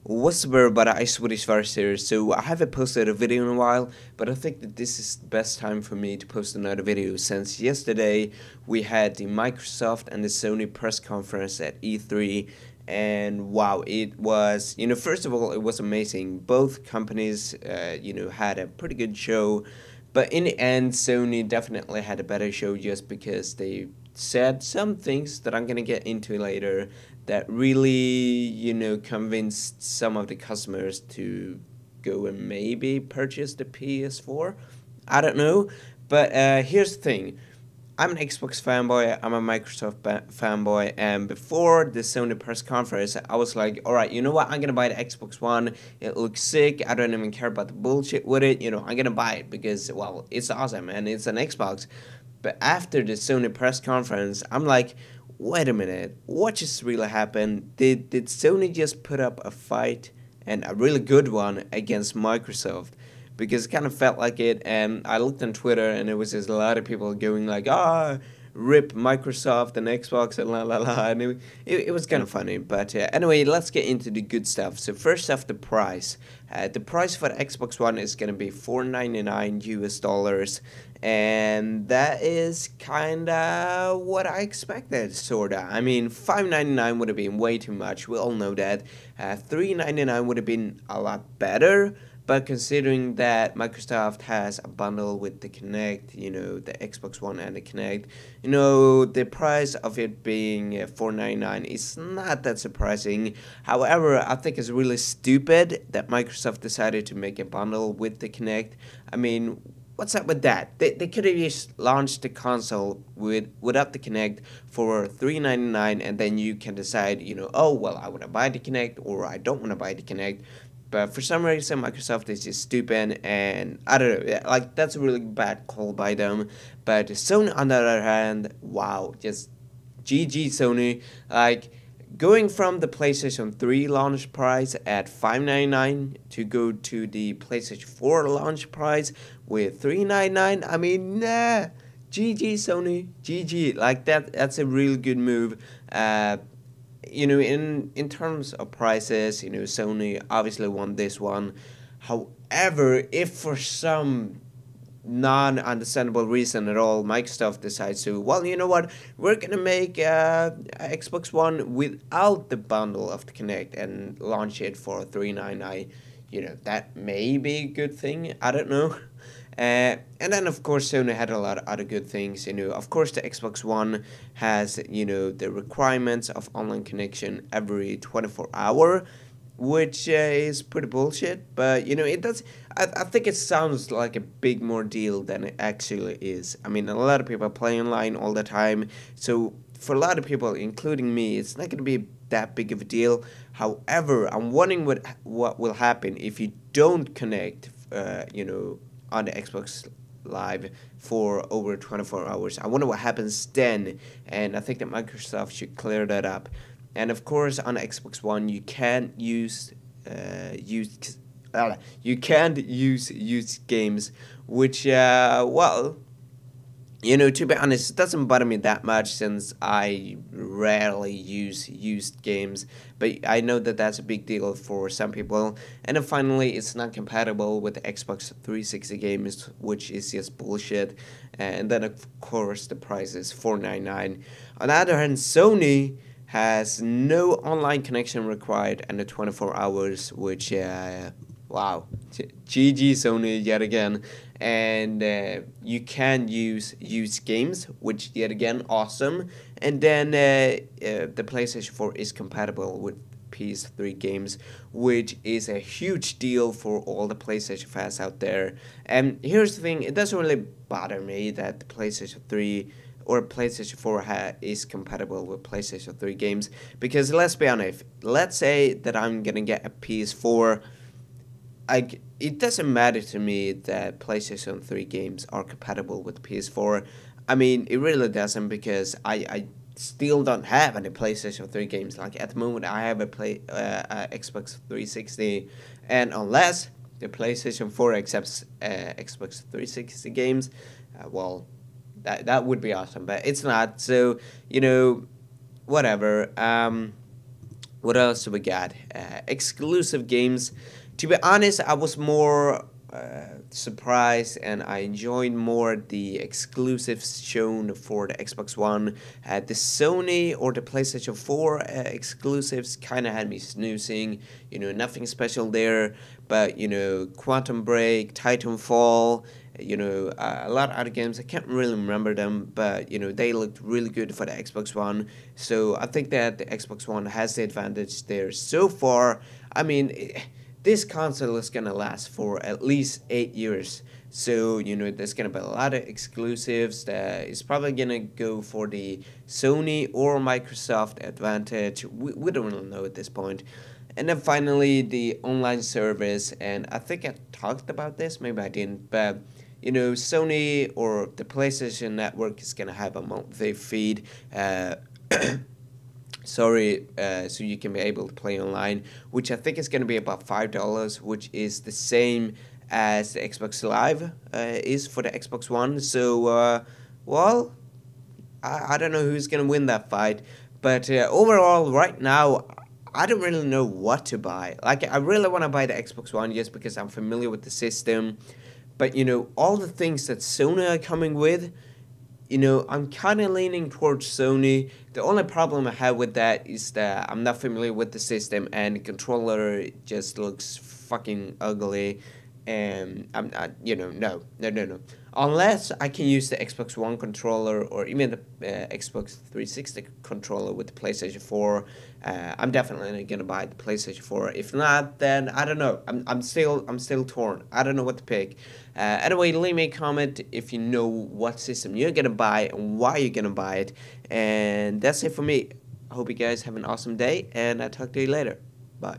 What's up everybody, TheiSwedishVirus here. So I haven't posted a video in a while, but I think that this is the best time for me to post another video since yesterday we had the Microsoft and the Sony press conference at E3, and wow, it was, first of all, it was amazing. Both companies, had a pretty good show, but in the end, Sony definitely had a better show just because they said some things that I'm gonna get into later that really, convinced some of the customers to go and maybe purchase the PS4. I don't know, but here's the thing. I'm an Xbox fanboy, I'm a Microsoft fanboy, and before the Sony press conference, I was like, alright, you know what, I'm gonna buy the Xbox One, it looks sick, I don't even care about the bullshit with it, I'm gonna buy it because, well, it's awesome and it's an Xbox. But after the Sony press conference, I'm like, wait a minute, what just really happened? Did Sony just put up a fight, and a really good one, against Microsoft? Because it kind of felt like it, and I looked on Twitter and there was just a lot of people going like, rip Microsoft and Xbox and la la la, and it was kind of funny. But anyway, let's get into the good stuff. So first off, the price. The price for the Xbox One is gonna be $499 US, and that is kinda what I expected, sorta. I mean, $599 would have been way too much. We all know that. $399 would have been a lot better. But considering that Microsoft has a bundle with the Kinect, the Xbox One and the Kinect, the price of it being $499 is not that surprising. However, I think it's really stupid that Microsoft decided to make a bundle with the Kinect. I mean, what's up with that? They could have just launched the console without the Kinect for $399, and then you can decide, oh, well, I want to buy the Kinect or I don't want to buy the Kinect. But for some reason, Microsoft is just stupid, and I don't know, like, that's a really bad call by them. But Sony, on the other hand, wow, just GG Sony. Like, going from the PlayStation 3 launch price at $599 to go to the PlayStation 4 launch price with $399, I mean, nah, GG Sony, GG. Like, that's a really good move. In terms of prices, Sony obviously won this one. However, if for some non-understandable reason at all, Microsoft decides to, well, you know what, we're gonna make Xbox One without the bundle of the Kinect and launch it for $399, that may be a good thing. I don't know. And then, of course, Sony had a lot of other good things. Of course, the Xbox One has, the requirements of online connection every 24 hour, which is pretty bullshit. But, it does. I think it sounds like a big more deal than it actually is. I mean, a lot of people play online all the time. So, for a lot of people, including me, it's not going to be that big of a deal. However, I'm wondering what will happen if you don't connect, on the Xbox Live for over 24 hours. I wonder what happens then, and I think that Microsoft should clear that up. And of course, on Xbox One, you can't use used games, which well, to be honest, it doesn't bother me that much since I rarely use used games. But I know that that's a big deal for some people. And then finally, it's not compatible with the Xbox 360 games, which is just bullshit. And then, of course, the price is $499. On the other hand, Sony has no online connection required and the 24 hours, which, wow, GG Sony yet again. And you can use used games, which yet again awesome. And then the PlayStation 4 is compatible with PS3 games, which is a huge deal for all the PlayStation fans out there. And here's the thing, it doesn't really bother me that the PlayStation 3 or PlayStation 4 is compatible with PlayStation 3 games, because let's be honest, let's say that I'm gonna get a PS4, it doesn't matter to me that PlayStation 3 games are compatible with PS4. I mean, it really doesn't, because I still don't have any PlayStation 3 games. Like, at the moment, I have a Xbox 360, and unless the PlayStation 4 accepts Xbox 360 games, well, that would be awesome, but it's not. So, whatever. What else do we got? Exclusive games. To be honest, I was more surprised and I enjoyed more the exclusives shown for the Xbox One. The Sony or the PlayStation 4 exclusives kind of had me snoozing. Nothing special there, but Quantum Break, Titanfall. A lot of other games, I can't really remember them, but they looked really good for the Xbox One. So I think that the Xbox One has the advantage there so far. I mean, this console is gonna last for at least 8 years. So there's gonna be a lot of exclusives that is probably gonna go for the Sony or Microsoft advantage. We don't really know at this point. And then finally, the online service, and I think I talked about this, maybe I didn't, but Sony or the PlayStation Network is gonna have a monthly feed. So you can be able to play online, which I think is gonna be about $5, which is the same as the Xbox Live is for the Xbox One. So, well, I don't know who's gonna win that fight, but overall, right now, I don't really know what to buy. Like, I really want to buy the Xbox One just because I'm familiar with the system. But, all the things that Sony are coming with, I'm kind of leaning towards Sony. The only problem I have with that is that I'm not familiar with the system and the controller just looks fucking ugly. And I'm not, no. Unless I can use the Xbox One controller or even the Xbox 360 controller with the PlayStation 4, I'm definitely gonna buy the PlayStation 4. If not, then I don't know. I'm still torn. I don't know what to pick. Anyway, leave me a comment if you know what system you're gonna buy and why you're gonna buy it. And that's it for me. I hope you guys have an awesome day, and I'll talk to you later. Bye.